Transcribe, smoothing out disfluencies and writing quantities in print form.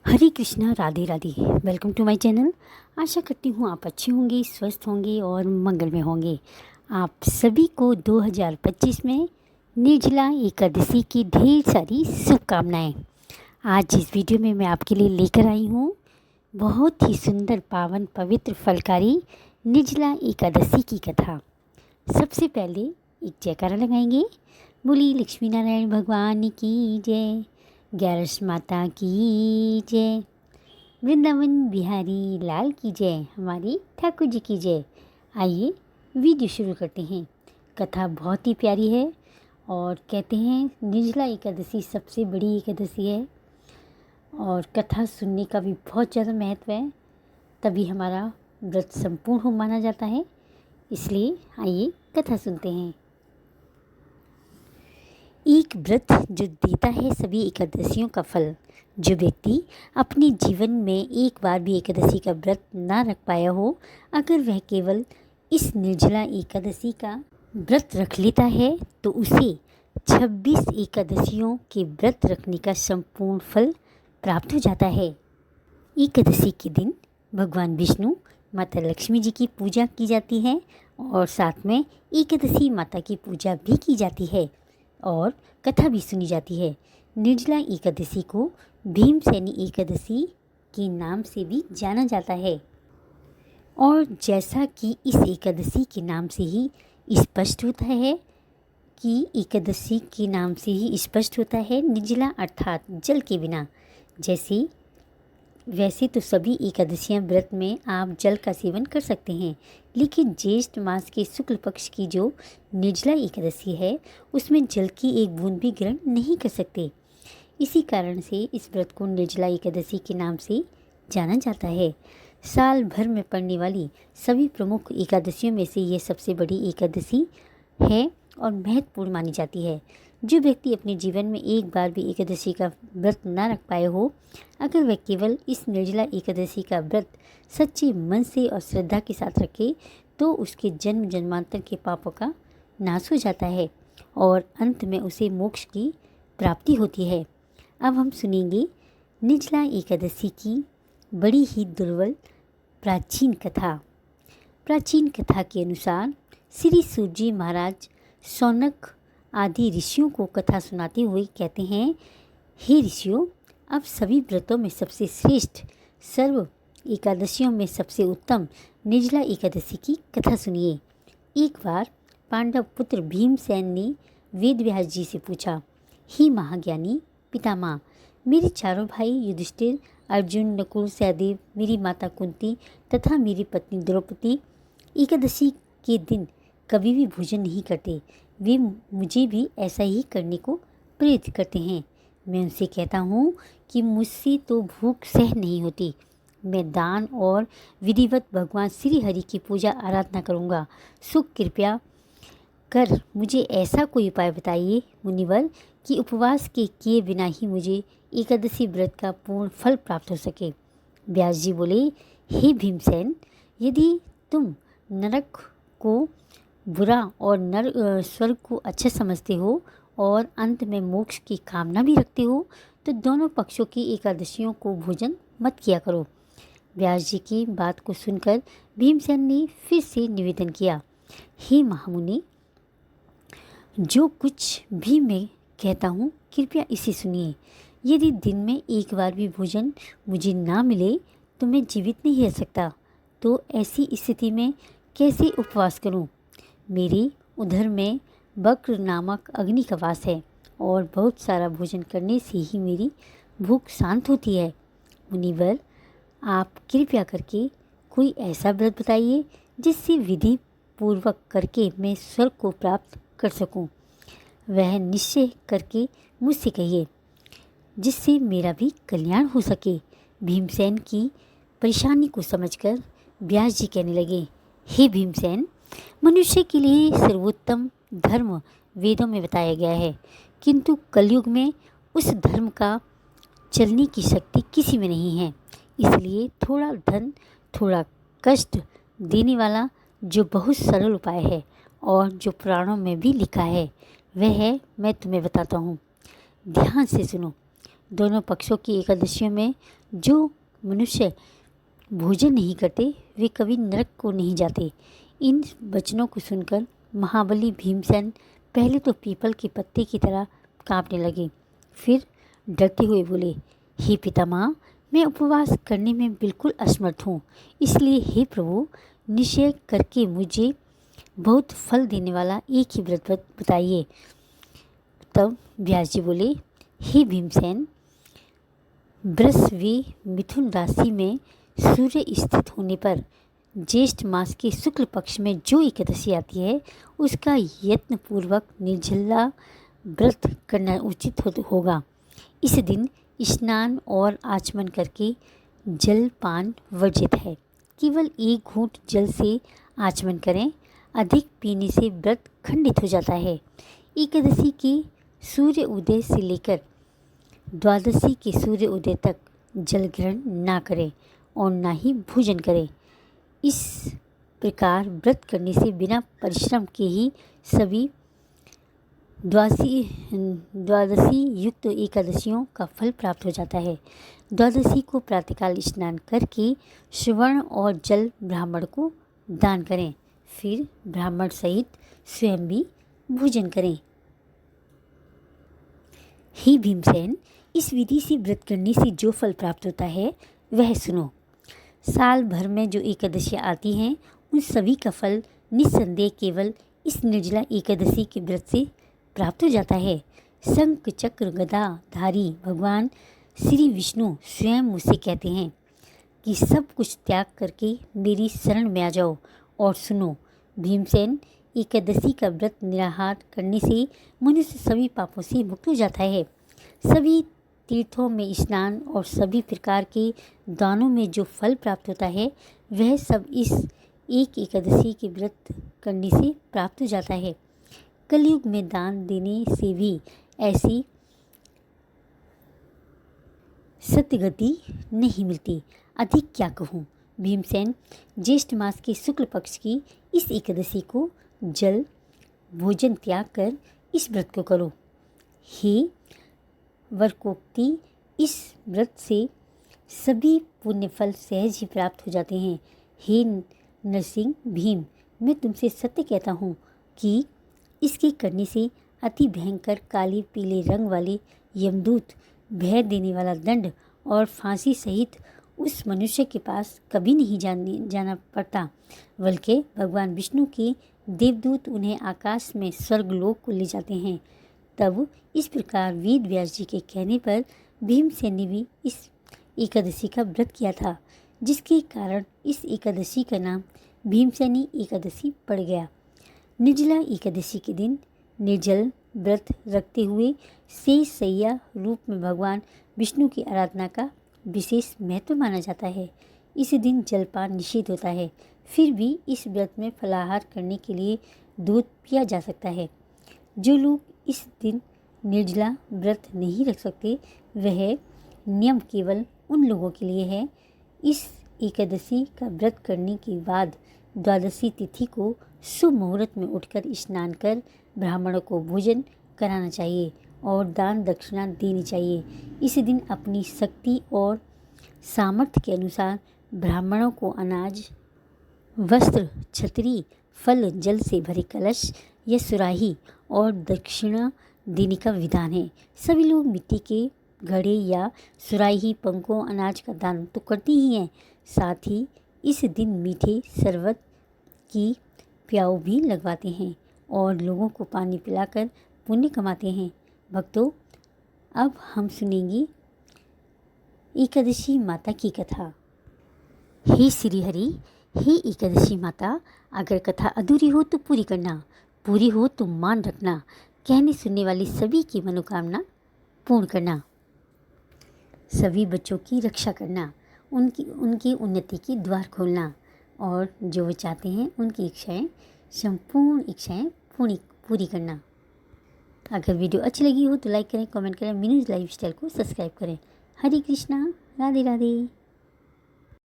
Hare Krishna, Radhe Radhe. Welcome to my channel. आशा करती हूँ आप अच्छे होंगे, स्वस्थ होंगे और मंगल में होंगे। आप सभी को 2025 में निर्जला एकादशी की ढेर सारी शुभकामनाएं। आज इस वीडियो में मैं आपके लिए लेकर आई हूँ बहुत ही सुंदर, पावन, पवित्र, फलकारी निर्जला एकादशी की कथा। सबसे पहले एक जयकारा लगाएंगे। बोली लक्ष्मी नारायण भगवान की जय, ग्यारस माता की जय, वृंदावन बिहारी लाल की जय, हमारी ठाकुर जी की जय। आइए वीडियो शुरू करते हैं। कथा बहुत ही प्यारी है और कहते हैं निर्जला एकादशी सबसे बड़ी एकादशी है और कथा सुनने का भी बहुत ज़्यादा महत्व है, तभी हमारा व्रत संपूर्ण माना जाता है। इसलिए आइए कथा सुनते हैं। एक व्रत जो देता है सभी एकादशियों का फल। जो व्यक्ति अपने जीवन में एक बार भी एकादशी का व्रत ना रख पाया हो, अगर वह केवल इस निर्जला एकादशी का व्रत रख लेता है तो उसे 26 एकादशियों के व्रत रखने का संपूर्ण फल प्राप्त हो जाता है। एकादशी के दिन भगवान विष्णु, माता लक्ष्मी जी की पूजा की जाती है और साथ में एकादशी माता की पूजा भी की जाती है और कथा भी सुनी जाती है। निर्जला एकादशी को भीमसेनी एकादशी के नाम से भी जाना जाता है और जैसा कि इस एकादशी के नाम से ही स्पष्ट होता है कि एकादशी के नाम से ही स्पष्ट होता है निर्जला अर्थात जल के बिना। वैसे तो सभी एकादशियां व्रत में आप जल का सेवन कर सकते हैं, लेकिन ज्येष्ठ मास के शुक्ल पक्ष की जो निर्जला एकादशी है उसमें जल की एक बूंद भी ग्रहण नहीं कर सकते। इसी कारण से इस व्रत को निर्जला एकादशी के नाम से जाना जाता है। साल भर में पड़ने वाली सभी प्रमुख एकादशियों में से यह सबसे बड़ी एकादशी है और महत्वपूर्ण मानी जाती है। जो व्यक्ति अपने जीवन में एक बार भी एकादशी का व्रत न रख पाए हो, अगर वह केवल इस निर्जला एकादशी का व्रत सच्चे मन से और श्रद्धा के साथ रखे तो उसके जन्म जन्मांतर के पापों का नाश हो जाता है और अंत में उसे मोक्ष की प्राप्ति होती है। अब हम सुनेंगे निर्जला एकादशी की बड़ी ही दुर्लभ प्राचीन कथा। प्राचीन कथा के अनुसार श्री सूर्य महाराज शौनक आदि ऋषियों को कथा सुनाते हुए कहते हैं, हे ऋषियों, अब सभी व्रतों में सबसे श्रेष्ठ, सर्व एकादशियों में सबसे उत्तम निर्जला एकादशी की कथा सुनिए। एक बार पांडव पुत्र भीमसेन ने वेदव्यास जी से पूछा, हे महाज्ञानी पितामह, मेरे चारों भाई युधिष्ठिर, अर्जुन, नकुल, सहदेव, मेरी माता कुंती तथा मेरी पत्नी द्रौपदी एकादशी के दिन कभी भी भोजन नहीं करते। वे मुझे भी ऐसा ही करने को प्रेरित करते हैं। मैं उनसे कहता हूँ कि मुझसे तो भूख सह नहीं होती। मैं दान और विधिवत भगवान श्री हरि की पूजा आराधना करूँगा। सुख कृपया कर मुझे ऐसा कोई उपाय बताइए मुनिवर कि उपवास के किए बिना ही मुझे एकादशी व्रत का पूर्ण फल प्राप्त हो सके। व्यास जी बोले, हे भीमसेन, यदि तुम नरक को बुरा और स्वर्ग को अच्छा समझते हो और अंत में मोक्ष की कामना भी रखते हो तो दोनों पक्षों की एकादशियों को भोजन मत किया करो। व्यास जी की बात को सुनकर भीमसेन ने फिर से निवेदन किया, हे महामुनि, जो कुछ भी मैं कहता हूँ कृपया इसे सुनिए। यदि दिन में एक बार भी भोजन मुझे ना मिले तो मैं जीवित नहीं रह सकता। तो ऐसी स्थिति में कैसे उपवास करूँ? मेरे उधर में वक्र नामक अग्नि का वास है और बहुत सारा भोजन करने से ही मेरी भूख शांत होती है। मुनिवर, आप कृपया करके कोई ऐसा व्रत बताइए जिससे विधि पूर्वक करके मैं स्वर्ग को प्राप्त कर सकूं। वह निश्चय करके मुझसे कहिए जिससे मेरा भी कल्याण हो सके। भीमसेन की परेशानी को समझकर व्यास जी कहने लगे, हे भीमसेन, मनुष्य के लिए सर्वोत्तम धर्म वेदों में बताया गया है, किंतु कलयुग में उस धर्म का चलने की शक्ति किसी में नहीं है। इसलिए थोड़ा धन, थोड़ा कष्ट देने वाला जो बहुत सरल उपाय है और जो पुराणों में भी लिखा है वह है, मैं तुम्हें बताता हूँ। ध्यान से सुनो। दोनों पक्षों की एकादशियों में जो मनुष्य भोजन नहीं करते वे कभी नरक को नहीं जाते। इन वचनों को सुनकर महाबली भीमसेन पहले तो पीपल के पत्ते की तरह कांपने लगे, फिर डरते हुए बोले, हे पितामह, मैं उपवास करने में बिल्कुल असमर्थ हूँ, इसलिए हे प्रभु, निश्चय करके मुझे बहुत फल देने वाला एक ही व्रत बताइए। तब व्यास जी बोले, हे भीमसेन, वृष व मिथुन राशि में सूर्य स्थित होने पर ज्येष्ठ मास के शुक्ल पक्ष में जो एकादशी आती है उसका यत्न पूर्वक निर्जला व्रत करना उचित होगा। इस दिन स्नान और आचमन करके जल पान वर्जित है। केवल एक घूंट जल से आचमन करें, अधिक पीने से व्रत खंडित हो जाता है। एकादशी के सूर्य उदय से लेकर द्वादशी के सूर्य उदय तक जल ग्रहण ना करें और ना ही भोजन करें। इस प्रकार व्रत करने से बिना परिश्रम के ही सभी द्वादशी युक्त एकादशियों का फल प्राप्त हो जाता है। द्वादशी को प्रातःकाल स्नान करके सुवर्ण और जल ब्राह्मण को दान करें, फिर ब्राह्मण सहित स्वयं भी भोजन करें। हे भीमसेन, इस विधि से व्रत करने से जो फल प्राप्त होता है वह सुनो। साल भर में जो एकादशियाँ आती हैं उन सभी का फल निस्संदेह केवल इस निर्जला एकादशी के व्रत से प्राप्त हो जाता है। शंख चक्र गदा धारी भगवान श्री विष्णु स्वयं मुझसे कहते हैं कि सब कुछ त्याग करके मेरी शरण में आ जाओ और सुनो। भीमसेन, एकादशी का व्रत निराहार करने से मनुष्य सभी पापों से मुक्त हो जाता है। सभी तीर्थों में स्नान और सभी प्रकार के दानों में जो फल प्राप्त होता है वह सब इस एक एकादशी के व्रत करने से प्राप्त हो जाता है। कलयुग में दान देने से भी ऐसी सतगति नहीं मिलती, अधिक क्या कहूँ। भीमसेन, ज्येष्ठ मास के शुक्ल पक्ष की इस एकादशी को जल भोजन त्याग कर इस व्रत को करो। हे वरकोक्ति, इस व्रत से सभी पुण्य फल सहज ही प्राप्त हो जाते हैं। हे नरसिंह भीम, मैं तुमसे सत्य कहता हूँ कि इसके करने से अति भयंकर काले पीले रंग वाले यमदूत, भय देने वाला दंड और फांसी सहित उस मनुष्य के पास कभी नहीं जाना पड़ता, बल्कि भगवान विष्णु के देवदूत उन्हें आकाश में स्वर्गलोक को ले जाते हैं। तब इस प्रकार वेद व्यास जी के कहने पर भीमसेन ने भी इस एकादशी का व्रत किया था, जिसके कारण इस एकादशी का नाम भीमसेनी एकादशी पड़ गया। निर्जला एकादशी के दिन निर्जल व्रत रखते हुए शेष सैया रूप में भगवान विष्णु की आराधना का विशेष महत्व माना जाता है। इस दिन जलपान निषिद्ध होता है, फिर भी इस व्रत में फलाहार करने के लिए दूध पिया जा सकता है। जो लोग इस दिन निर्जला व्रत नहीं रख सकते वह नियम केवल उन लोगों के लिए है। इस एकादशी का व्रत करने के बाद द्वादशी तिथि को शुभ मुहूर्त में उठकर स्नान कर ब्राह्मणों को भोजन कराना चाहिए और दान दक्षिणा देनी चाहिए। इस दिन अपनी शक्ति और सामर्थ्य के अनुसार ब्राह्मणों को अनाज, वस्त्र, छतरी, फल, जल से भरे कलश या सुराही और दक्षिणा देने का विधान है। सभी लोग मिट्टी के घड़े या सुराही, पंखों, अनाज का दान तो करते ही हैं, साथ ही इस दिन मीठे शरबत की प्याऊ भी लगवाते हैं और लोगों को पानी पिलाकर पुण्य कमाते हैं। भक्तों, अब हम सुनेंगे एकादशी माता की कथा। हे श्री हरि, हे एकादशी माता, अगर कथा अधूरी हो तो पूरी करना, पूरी हो तो मान रखना, कहने सुनने वाली सभी की मनोकामना पूर्ण करना, सभी बच्चों की रक्षा करना, उनकी उन्नति के द्वार खोलना और जो वो चाहते हैं उनकी इच्छाएं, संपूर्ण इच्छाएं पूरी करना। अगर वीडियो अच्छी लगी हो तो लाइक करें, कमेंट करें, मीनूज लाइफस्टाइल को सब्सक्राइब करें। हरे कृष्णा, राधे राधे।